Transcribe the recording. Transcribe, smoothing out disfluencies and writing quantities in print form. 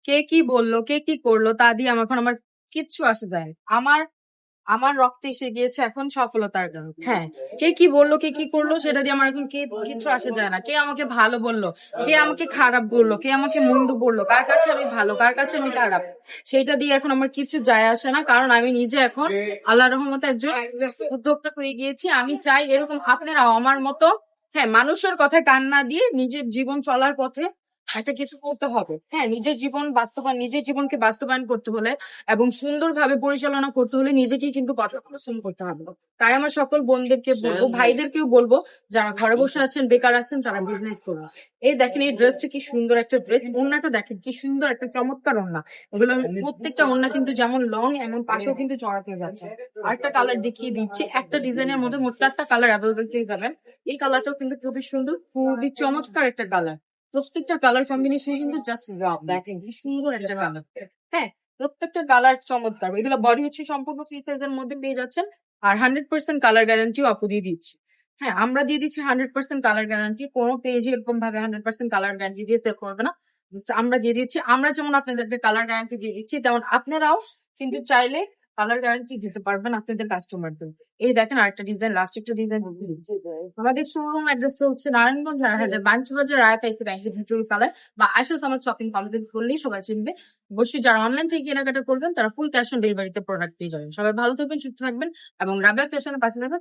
কে কি বললো, কে কি করলো তা দিয়ে এখন আমার কিচ্ছু আসে যায় না। আমার আমার রক্তে এসে গিয়েছে এখন সফলতার গান। হ্যাঁ, কে কি বললো, কে কি করলো সেটা দিয়ে আমার এখন কিছু আসে যায় না। কে আমাকে ভালো বললো, কে আমাকে খারাপ বললো, কে আমাকে মন্দ বললো, কার কাছে আমি ভালো, কার কাছে আমি খারাপ, সেটা দিয়ে এখন আমার কিছু যায় আসে না। কারণ আমি নিজে এখন আল্লাহর রহমতে একজন উদ্যোক্তা হয়ে গিয়েছি। আমি চাই এরকম আপনারাও আমার মতো, হ্যাঁ, মানুষের কথায় কান না দিয়ে নিজের জীবন চলার পথে একটা কিছু করতে হবে। হ্যাঁ, নিজের জীবনকে বাস্তবায়ন করতে হলে এবং সুন্দরভাবে পরিচালনা করতে হলে নিজেকেই কিন্তু কঠোর পরিশ্রম করতে হবে। তাই আমার সকল বোনদেরকে বলবো, ভাইদেরকেও বলবো, যারা ঘরে বসে আছেন, বেকার আছেন, তারা বিজনেস করুন। এই দেখেন এই ড্রেসটা কি সুন্দর একটা ড্রেস, ওড়নাটা দেখেন কি সুন্দর একটা চমৎকার ওড়না। এগুলো প্রত্যেকটা ওড়না কিন্তু যেমন লং এমন পাশেও কিন্তু চড়া পেয়ে যাচ্ছে। আরেকটা কালার দেখিয়ে দিচ্ছি, একটা ডিজাইনের মধ্যে মোট 4টা কালার অ্যাভেলেবল পেয়ে যাবেন। এই কালারটাও কিন্তু খুবই সুন্দর, খুবই চমৎকার একটা কালার। প্রত্যেকটা কালার কম্বিনেশন কিন্তু জাস্ট ওয়াও, দেখেন কি সুন্দর একটা কালার। হ্যাঁ, প্রত্যেকটা কালার চমৎকার। এগুলো বডি হচ্ছে সম্পূর্ণ ফ্রি সাইজের মধ্যে পেয়ে যাচ্ছেন। আর 100% কালার গ্যারান্টিও আপু দিয়ে দিচ্ছি। হ্যাঁ, আমরা দিয়ে দিচ্ছি 100% কালার গ্যারান্টি। কোনো পেজে এরকম ভাবে 100% কালার গ্যারান্টি দিয়ে সেল করবে না। Just আমরা দিয়ে দিচ্ছি। আমরা যেমন আপনাদেরকে কালার গ্যারান্টি দিয়ে দিচ্ছি, তেমন আপনারাও কিন্তু চাইলে কালার গ্যারান্টি দিতে পারবেন আপনাদের কাস্টমারদের। এই দেখেন আরেকটা ডিজাইন, লাস্ট একটা ডিজাইন দিচ্ছি। আমাদের শোরুম অ্যাড্রেসটা হচ্ছে নারায়ণগঞ্জ 4000 বাঞ্চবাজার আইএফআইসি ব্যাংকের ভিতরে ফেলায় বা আয়শা সামাদ শপিং কমপ্লেক্স বললেই সবাই চিনবে। অবশ্যই যারা অনলাইন থেকে কেনাকাটা করবেন তারা ফুল ক্যাশ অন ডেলিভারিতে প্রোডাক্ট পেয়ে যাবেন। সবাই ভালো থাকবেন, সুস্থ থাকবেন এবং রাবেয়া ফ্যাশনের পাশে থাকবেন।